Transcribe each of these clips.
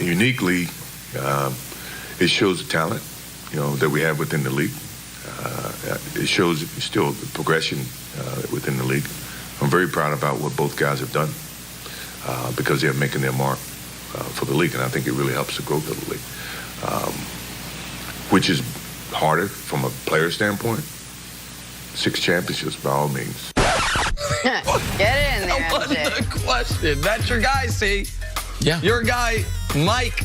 uniquely, it shows the talent, that we have within the league. It shows still the progression within the league. I'm very proud about what both guys have done because they're making their mark for the league, and I think it really helps the growth of the league, which is harder from a player standpoint. 6 championships, by all means. Get in there. That wasn't the question. That's your guy, see? Yeah. Your guy, Mike,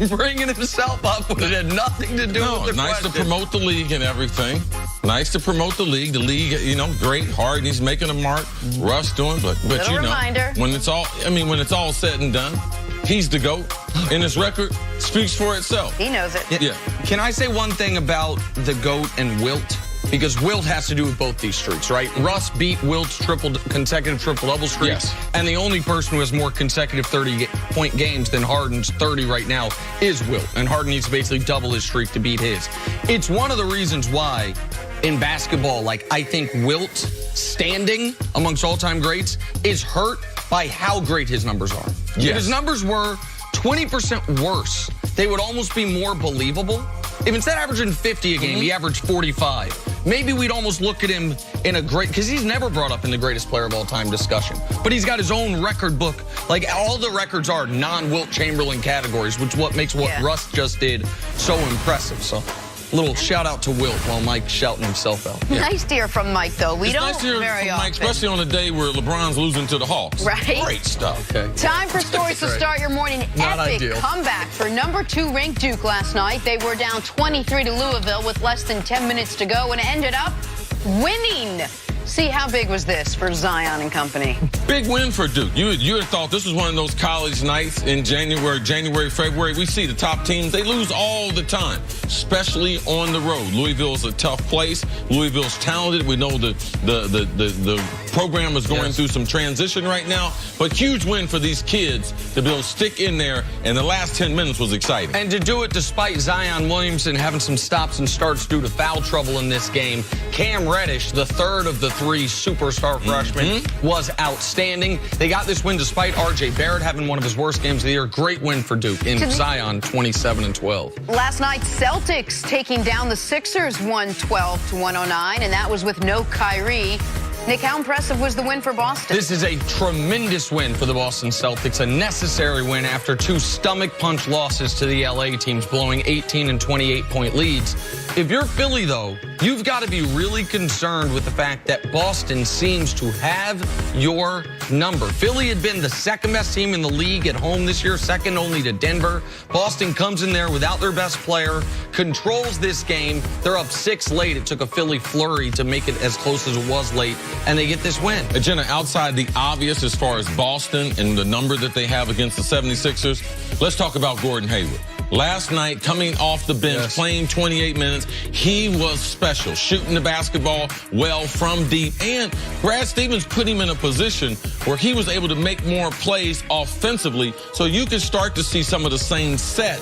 bringing himself up when it had nothing to do with the nice question. to promote the league and everything. Nice to promote the league. The league, great, hard, and he's making a mark. Russ doing, but reminder. when it's all said and done, he's the GOAT, and his record speaks for itself. He knows it. Yeah. Can I say one thing about the GOAT and Wilt? Because Wilt has to do with both these streaks, right? Russ beat Wilt's consecutive triple-double streak. Yes. And the only person who has more consecutive 30-point games than Harden's 30 right now is Wilt. And Harden needs to basically double his streak to beat his. It's one of the reasons why in basketball, I think Wilt's standing amongst all-time greats is hurt by how great his numbers are. Yes. If his numbers were 20% worse, they would almost be more believable. If instead of averaging 50 a game, he averaged 45, maybe we'd almost look at him in a great, because he's never brought up in the greatest player of all time discussion. But he's got his own record book. All the records are non-Wilt Chamberlain categories, which makes what Russ just did so impressive. So little shout out to Wilt while Mike's shouting himself out. Yeah. Nice to hear from Mike, though. We don't nice to hear very from often. Mike, especially on a day where LeBron's losing to the Hawks. Right. Great stuff. Okay. Time for stories to start your morning. Not Epic ideal. comeback for number 2 ranked Duke last night. They were down 23 to Louisville with less than 10 minutes to go and ended up winning. See, how big was this for Zion and company? Big win for Duke. You had thought this was one of those college nights in January, February. We see the top teams, they lose all the time, especially on the road. Louisville's a tough place. Louisville's talented. We know the program is going through some transition right now, but huge win for these kids to be able to stick in there, and the last 10 minutes was exciting. And to do it despite Zion Williamson having some stops and starts due to foul trouble in this game. Cam Reddish, the third of the 3 superstar freshmen, was outstanding. They got this win despite R.J. Barrett having one of his worst games of the year. Great win for Duke in Zion, 27-12. Last night, Celtics taking down the Sixers 112 to 109, and that was with no Kyrie. Nick, how impressive was the win for Boston? This is a tremendous win for the Boston Celtics, a necessary win after 2 stomach punch losses to the LA teams, blowing 18 and 28-point leads. If you're Philly, though, you've got to be really concerned with the fact that Boston seems to have your number. Philly had been the second best team in the league at home this year, second only to Denver. Boston comes in there without their best player, controls this game. They're up 6 late. It took a Philly flurry to make it as close as it was late, and they get this win. Jenna, outside the obvious as far as Boston and the number that they have against the 76ers, let's talk about Gordon Hayward. Last night, coming off the bench, playing 28 minutes, he was special, shooting the basketball well from deep. And Brad Stevens put him in a position where he was able to make more plays offensively, so you could start to see some of the same set.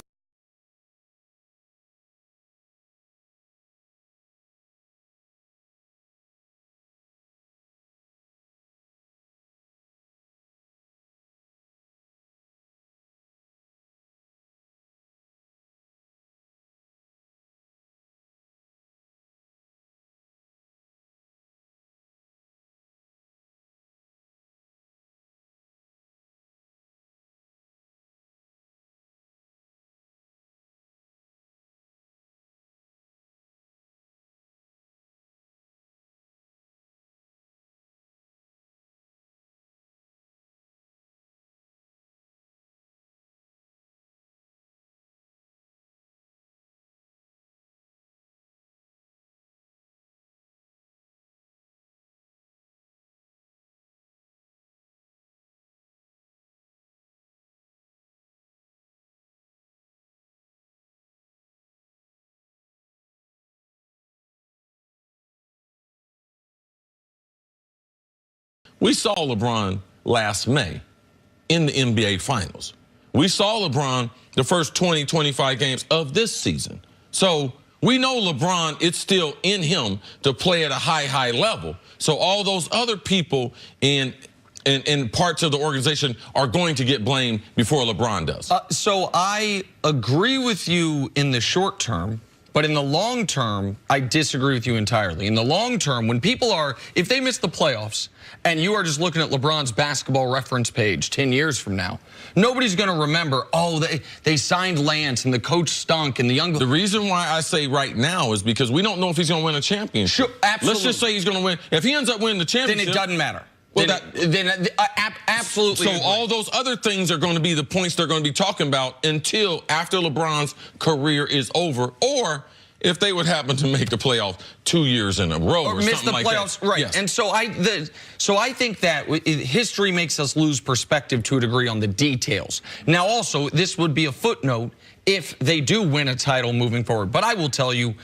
We saw LeBron last May in the NBA Finals. We saw LeBron the first 20, 25 games of this season. So we know LeBron, it's still in him to play at a high level. So all those other people in and parts of the organization are going to get blamed before LeBron does. So I agree with you in the short term, but in the long term, I disagree with you entirely. In the long term, when people are, if they miss the playoffs and you are just looking at LeBron's basketball reference page 10 years from now, nobody's going to remember, oh, they signed Lance and the coach stunk and the young... The reason why I say right now is because we don't know if he's going to win a championship. Sure, absolutely. Let's just say he's going to win. If he ends up winning the championship... Then it doesn't matter. Well, Absolutely. So all those other things are going to be the points they're going to be talking about until after LeBron's career is over, or if they would happen to make the playoffs 2 years in a row or miss something the like playoffs, that. right? Yes. And so I think that history makes us lose perspective to a degree on the details. Now, also, this would be a footnote if they do win a title moving forward. But I will tell you,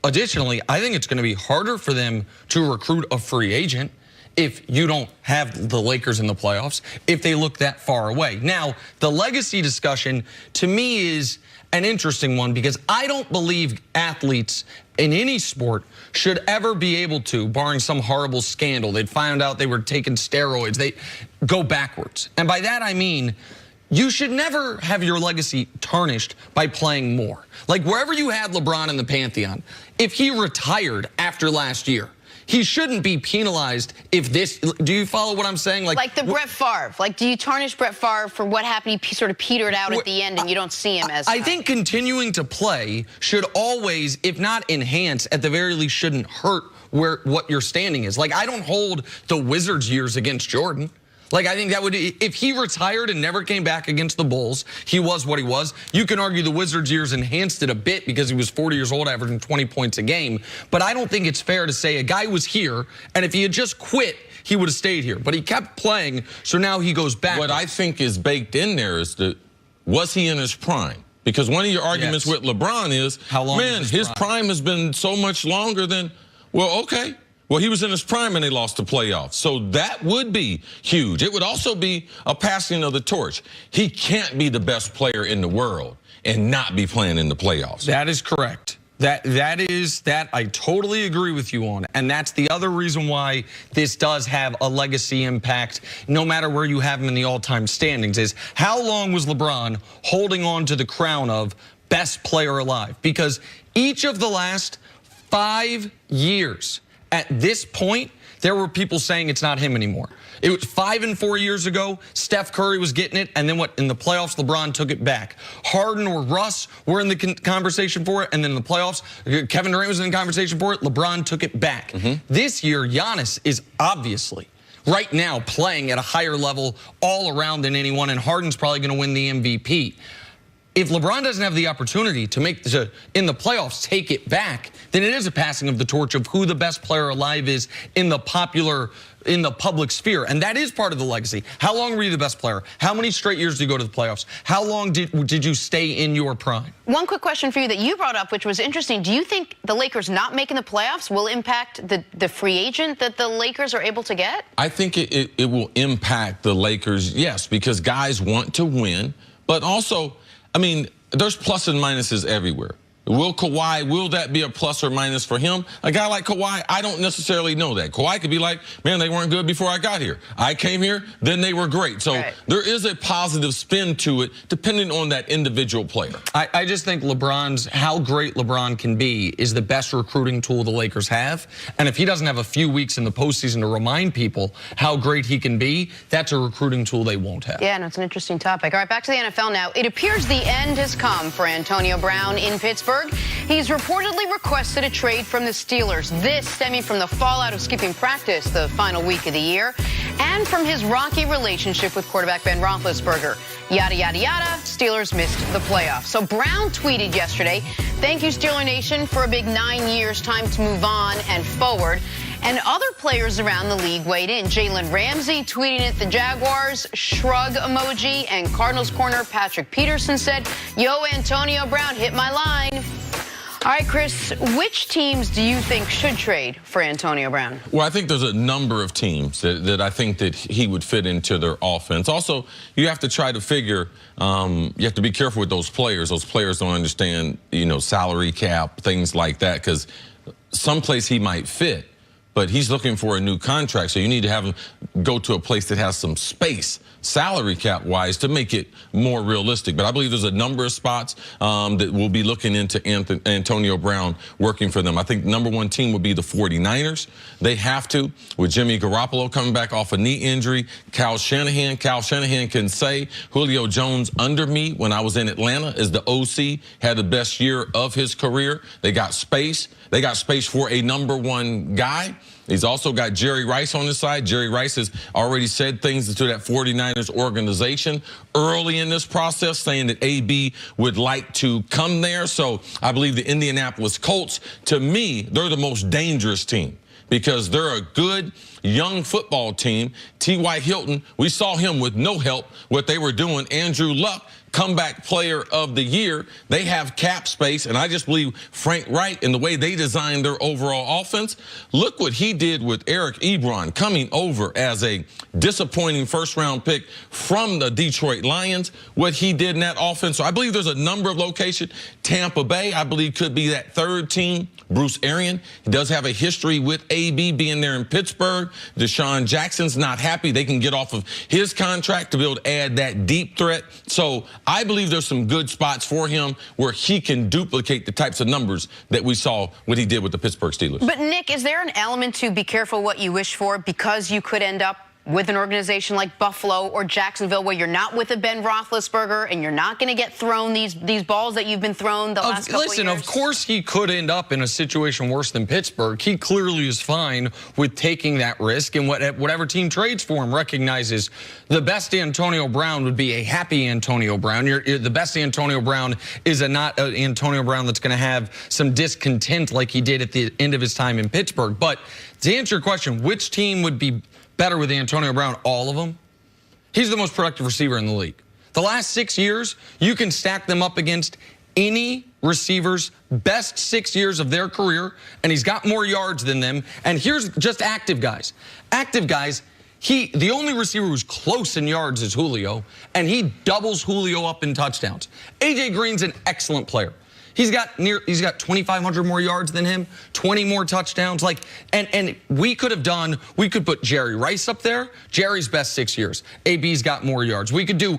additionally, I think it's going to be harder for them to recruit a free agent if you don't have the Lakers in the playoffs, if they look that far away. Now, the legacy discussion, to me, is an interesting one because I don't believe athletes in any sport should ever be able to, barring some horrible scandal, they'd found out they were taking steroids, they go backwards. And by that I mean, you should never have your legacy tarnished by playing more. Like wherever you had LeBron in the Pantheon, if he retired after last year, he shouldn't be penalized if this... Do you follow what I'm saying? Like the Brett Favre. Like, do you tarnish Brett Favre for what happened? He sort of petered out at the end and you don't see him as... I think continuing to play should always, if not enhance, at the very least shouldn't hurt what your standing is. Like, I don't hold the Wizards years against Jordan. Like, I think that would, if he retired and never came back against the Bulls, he was what he was. You can argue the Wizards years enhanced it a bit because he was 40 years old, averaging 20 points a game. But I don't think it's fair to say a guy was here, and if he had just quit, he would have stayed here. But he kept playing, so now he goes back. What I think is baked in there is that, was he in his prime? Because one of your arguments with LeBron is, how long man, his prime has been so much longer than, well, okay. Well, he was in his prime and they lost the playoffs. So that would be huge. It would also be a passing of the torch. He can't be the best player in the world and not be playing in the playoffs. That is correct. That I totally agree with you on. And that's the other reason why this does have a legacy impact, no matter where you have him in the all-time standings, is how long was LeBron holding on to the crown of best player alive? Because each of the last 5 years, at this point, there were people saying it's not him anymore. It was 5 and 4 years ago. Steph Curry was getting it, and then what? In the playoffs, LeBron took it back. Harden or Russ were in the conversation for it, and then in the playoffs, Kevin Durant was in the conversation for it. LeBron took it back. This year, Giannis is obviously right now playing at a higher level all around than anyone, and Harden's probably going to win the MVP. If LeBron doesn't have the opportunity to in the playoffs, take it back, then it is a passing of the torch of who the best player alive is in the public sphere. And that is part of the legacy. How long were you the best player? How many straight years did you go to the playoffs? How long did you stay in your prime? One quick question for you that you brought up, which was interesting. Do you think the Lakers not making the playoffs will impact the free agent that the Lakers are able to get? I think it will impact the Lakers, yes, because guys want to win, but also, I mean, there's plus and minuses everywhere. Will that be a plus or minus for him? A guy like Kawhi, I don't necessarily know that. Kawhi could be like, man, they weren't good before I got here. I came here, then they were great. So there is a positive spin to it, depending on that individual player. I just think how great LeBron can be is the best recruiting tool the Lakers have. And if he doesn't have a few weeks in the postseason to remind people how great he can be, that's a recruiting tool they won't have. Yeah, no, it's an interesting topic. All right, back to the NFL now. It appears the end has come for Antonio Brown in Pittsburgh. He's reportedly requested a trade from the Steelers. This stemming from the fallout of skipping practice the final week of the year and from his rocky relationship with quarterback Ben Roethlisberger. Yada, yada, yada. Steelers missed the playoffs. So Brown tweeted yesterday, "Thank you, Steeler Nation, for a big 9 years. Time to move on and forward." And other players around the league weighed in. Jalen Ramsey tweeting at the Jaguars, shrug emoji, and Cardinals corner Patrick Peterson said, "Yo, Antonio Brown, hit my line." All right, Chris, which teams do you think should trade for Antonio Brown? Well, I think there's a number of teams that I think that he would fit into their offense. Also, you have to try to figure, you have to be careful with those players. Those players don't understand, salary cap, things like that, because someplace he might fit. but he's looking for a new contract. So you need to have him go to a place that has some space, salary cap wise, to make it more realistic. But I believe there's a number of spots that will be looking into Antonio Brown working for them. I think number one team would be the 49ers. They have to, with Jimmy Garoppolo coming back off a knee injury. Kyle Shanahan can say Julio Jones under me when I was in Atlanta as the OC had the best year of his career. They got space. They got space for a number one guy. He's also got Jerry Rice on his side. Jerry Rice has already said things to that 49ers organization early in this process, saying that AB would like to come there. So I believe the Indianapolis Colts, to me, they're the most dangerous team because they're a good young football team. T.Y. Hilton, we saw him with no help, what they were doing. Andrew Luck, comeback player of the year. They have cap space, and I just believe Frank Wright and the way they designed their overall offense. Look what he did with Eric Ebron coming over as a disappointing first-round pick from the Detroit Lions, what he did in that offense. So I believe there's a number of locations. Tampa Bay, I believe, could be that third team. Bruce Arians, he does have a history with AB being there in Pittsburgh. Deshaun Jackson's not happy. They can get off of his contract to be able to add that deep threat. So I believe there's some good spots for him where he can duplicate the types of numbers that we saw what he did with the Pittsburgh Steelers. But, Nick, is there an element to be careful what you wish for because you could end up with an organization like Buffalo or Jacksonville where you're not with a Ben Roethlisberger and you're not going to get thrown these balls that you've been thrown the last couple of years? Listen, of course he could end up in a situation worse than Pittsburgh. He clearly is fine with taking that risk, and whatever team trades for him recognizes the best Antonio Brown would be a happy Antonio Brown. The best Antonio Brown is not an Antonio Brown that's going to have some discontent like he did at the end of his time in Pittsburgh. But to answer your question, which team would be better with Antonio Brown? All of them. He's the most productive receiver in the league. The last 6 years, you can stack them up against any receiver's best 6 years of their career, and he's got more yards than them. And here's just active guys. Active guys, the only receiver who's close in yards is Julio, and he doubles Julio up in touchdowns. A.J. Green's an excellent player. He's got 2,500 more yards than him, 20 more touchdowns. And we could put Jerry Rice up there. Jerry's best 6 years. AB's got more yards. We could do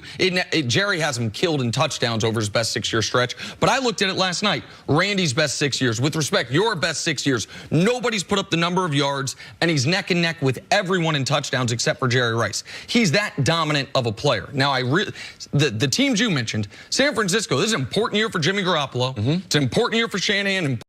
Jerry has him killed in touchdowns over his best 6 year stretch. But I looked at it last night. Randy's best 6 years. With respect, your best 6 years. Nobody's put up the number of yards, and he's neck and neck with everyone in touchdowns except for Jerry Rice. He's that dominant of a player. Now, the teams you mentioned, San Francisco, this is an important year for Jimmy Garoppolo. It's an important year for Shanahan.